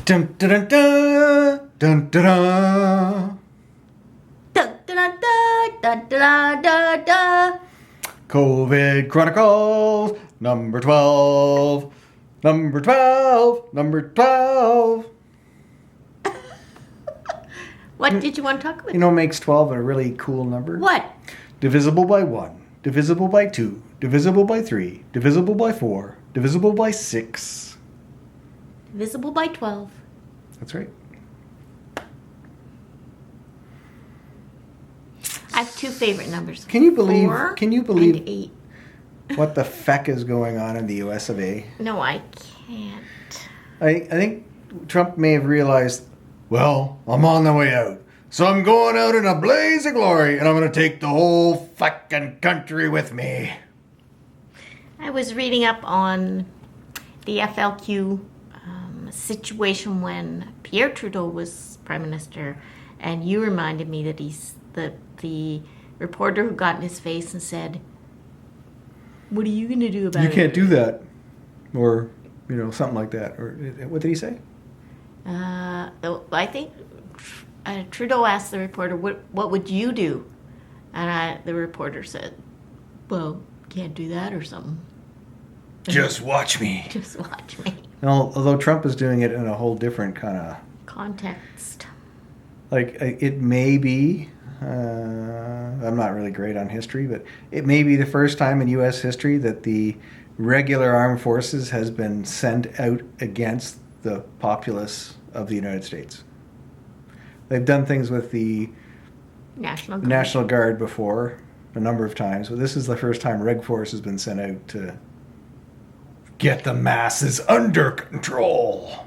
Dun, dun, dun, dun, dun, dun. Da, da, da, da, da, da, da. COVID Chronicles, number 12. Number 12. Number 12. What did you want to talk about? You know, makes 12 a really cool number? What? Divisible by 1, divisible by 2, divisible by 3, divisible by 4, divisible by 6. Divisible by 12. That's right. I have two favorite numbers. Can you believe? 4 Can you believe and 8. what the feck is going on in the U.S. of A? No, I can't. I think Trump may have realized, well, I'm on the way out. So I'm going out in a blaze of glory, and I'm going to take the whole fucking country with me. I was reading up on the FLQ situation when Pierre Trudeau was Prime Minister, and you reminded me that the reporter who got in his face and said, "What are you going to do about it?" You can't do that. Or, something like that. Or what did he say? I think Trudeau asked the reporter, what would you do? And the reporter said, well, can't do that or something. Just watch me. Just watch me. Although Trump is doing it in a whole different kind of... Context. Like, it may be... I'm not really great on history, but it may be the first time in U.S. history that the regular armed forces has been sent out against the populace of the United States. They've done things with the National Guard before, a number of times, but this is the first time Reg Force has been sent out to get the masses under control.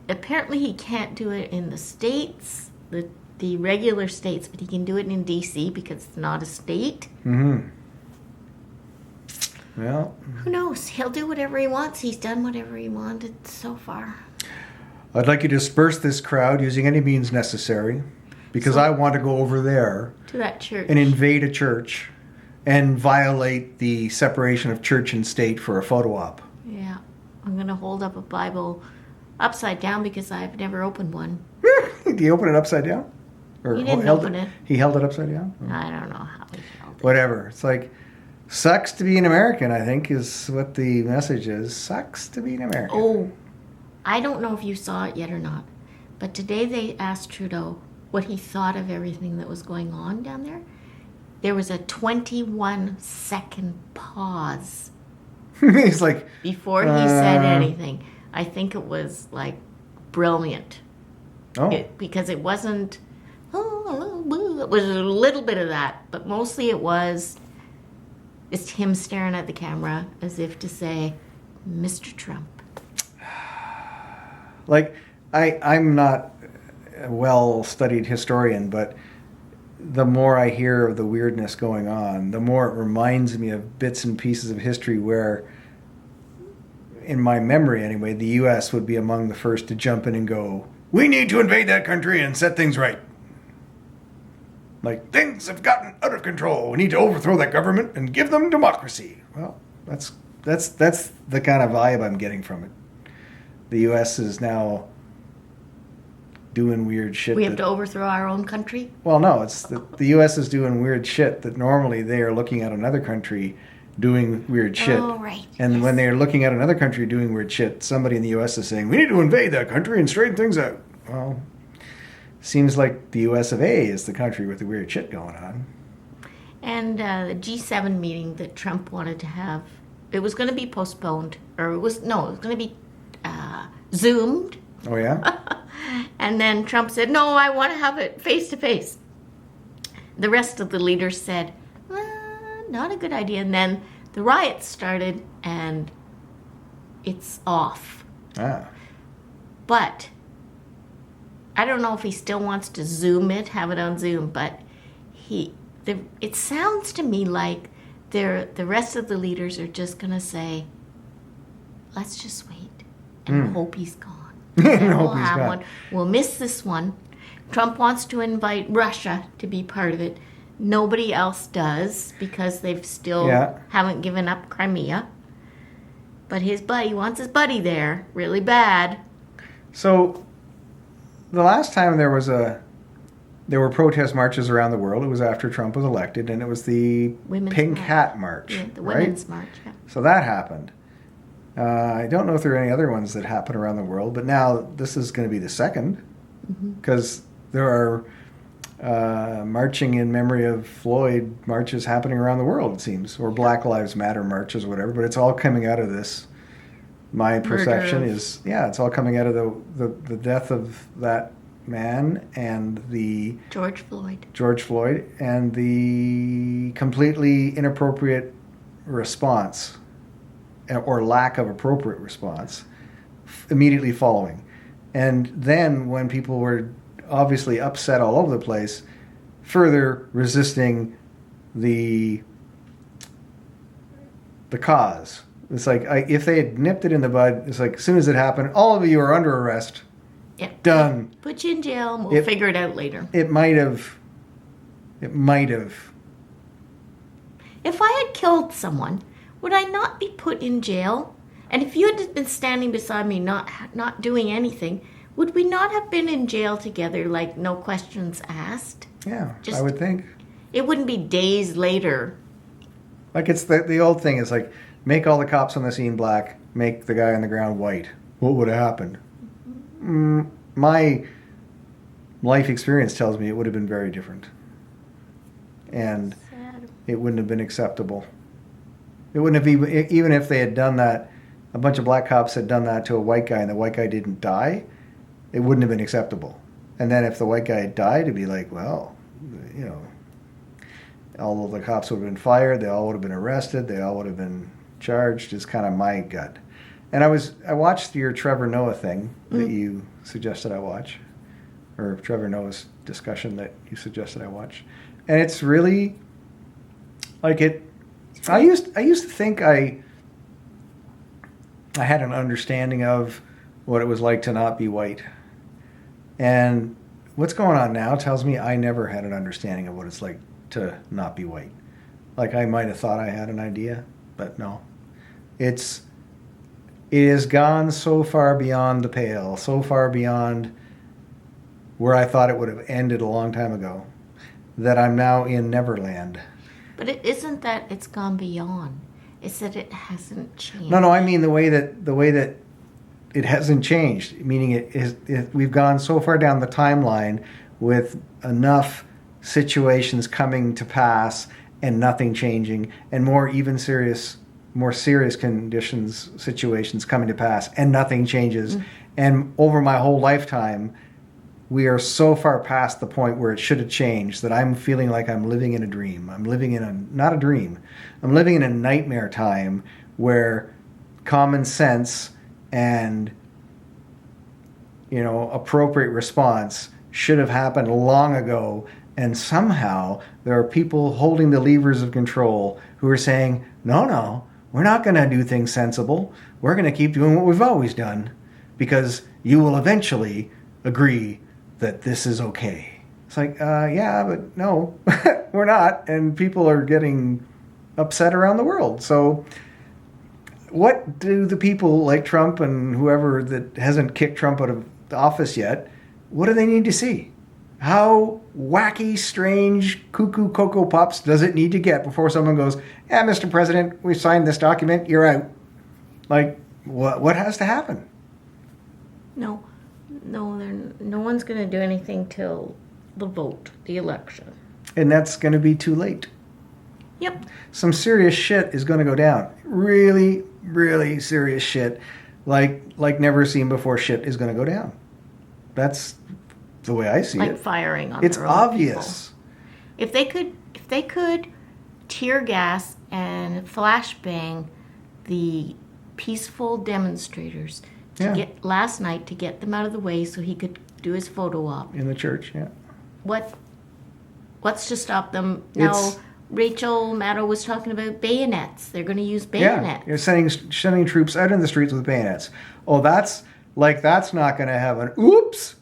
Apparently he can't do it in the states, the regular states, but he can do it in D.C. because it's not a state. Mm-hmm. Well, who knows? He'll do whatever he wants. He's done whatever he wanted so far. I'd like you to disperse this crowd using any means necessary, because I want to go over there to that church and invade a church and violate the separation of church and state for a photo op. Yeah. I'm going to hold up a Bible upside down because I've never opened one. Did he open it upside down? Or he didn't open it. He held it upside down? Oh. I don't know how he held it. Whatever. It's like, sucks to be an American, I think, is what the message is. Sucks to be an American. Oh, I don't know if you saw it yet or not, but today they asked Trudeau what he thought of everything that was going on down there. There was a 21-second pause. He's like... before he said anything. I think it was, brilliant. Oh. Because it wasn't... it was a little bit of that, but mostly it was just him staring at the camera as if to say, Mr. Trump. I'm not a well-studied historian, but the more I hear of the weirdness going on, the more it reminds me of bits and pieces of history where, in my memory anyway, the U.S. would be among the first to jump in and go, we need to invade that country and set things right. Like, things have gotten out of control. We need to overthrow that government and give them democracy. Well, that's the kind of vibe I'm getting from it. The U.S. is now doing weird shit. We have to overthrow our own country? Well, no, it's the U.S. is doing weird shit that normally they are looking at another country doing weird shit. Oh, right. And yes. when they're looking at another country doing weird shit, somebody in the U.S. is saying, we need to invade that country and straighten things out. Well, seems like the U.S. of A is the country with the weird shit going on. And the G7 meeting that Trump wanted to have, it was going to be postponed, or it was going to be Zoomed. Oh, yeah? And then Trump said, no, I want to have it face-to-face. The rest of the leaders said, not a good idea. And then the riots started, and it's off. Ah. But I don't know if he still wants to Zoom it, have it on Zoom, but it sounds to me like the rest of the leaders are just going to say, let's just wait and hope he's gone. We'll have one. We'll miss this one. Trump wants to invite Russia to be part of it. Nobody else does because they've still haven't given up Crimea. But his buddy wants his buddy there really bad. So the last time there were protest marches around the world, it was after Trump was elected, and it was the Women's Pink March. Hat March. Yeah, the right? Women's March. Yeah. So that happened. I don't know if there are any other ones that happen around the world, but now this is going to be the second, because there are marching in memory of Floyd marches happening around the world, it seems, or Black Lives Matter marches or whatever, but it's all coming out of this. My perception is, it's all coming out of the death of that man and the George Floyd and the completely inappropriate response or lack of appropriate response immediately following. And then when people were obviously upset all over the place, further resisting the cause. It's like if they had nipped it in the bud, it's like as soon as it happened, all of you are under arrest. Yeah. Done. Put you in jail and we'll figure it out later. It might have. If I had killed someone, would I not be put in jail? And if you had been standing beside me not doing anything, would we not have been in jail together, like no questions asked? Yeah, I would think. It wouldn't be days later. Like it's the old thing is like, make all the cops on the scene black, make the guy on the ground white. What would have happened? My life experience tells me it would have been very different. And Sad. it wouldn't have been acceptable. It wouldn't have even if they had done that, a bunch of black cops had done that to a white guy and the white guy didn't die, it wouldn't have been acceptable. And then if the white guy had died, it'd be like, well, all of the cops would have been fired, they all would have been arrested, they all would have been charged, is kind of my gut. And I watched your Trevor Noah thing that you suggested I watch, or Trevor Noah's discussion that you suggested I watch. And it's really like it. I used to think I had an understanding of what it was like to not be white. And what's going on now tells me I never had an understanding of what it's like to not be white. Like I might have thought I had an idea, but no. It has gone so far beyond the pale, so far beyond where I thought it would have ended a long time ago, that I'm now in Neverland. But it isn't that it's gone beyond. It's that it hasn't changed. No, I mean the way that it hasn't changed. Meaning we've gone so far down the timeline with enough situations coming to pass and nothing changing, and more serious situations coming to pass and nothing changes. And over my whole lifetime, we are so far past the point where it should have changed that I'm feeling like I'm living in a dream. I'm living in not a dream. I'm living in a nightmare time where common sense and appropriate response should have happened long ago. And somehow there are people holding the levers of control who are saying, no, we're not going to do things sensible. We're going to keep doing what we've always done because you will eventually agree that this is okay. It's like, yeah, but no, we're not. And people are getting upset around the world. So what do the people like Trump and whoever that hasn't kicked Trump out of office yet, what do they need to see? How wacky, strange, cuckoo Cocoa Puffs does it need to get before someone goes, yeah, Mr. President, we signed this document, you're out? Like, what has to happen? No one's going to do anything till the vote, the election. And that's going to be too late. Yep. Some serious shit is going to go down. Really, really serious shit. Like never seen before shit is going to go down. That's the way I see it. Like firing on it's their own obvious. People. If they could tear gas and flashbang the peaceful demonstrators last night to get them out of the way so he could do his photo op. In the church, yeah. What's to stop them now? Rachel Maddow was talking about bayonets. They're going to use bayonets. Yeah, you're sending troops out in the streets with bayonets. Oh, that's not going to have an oops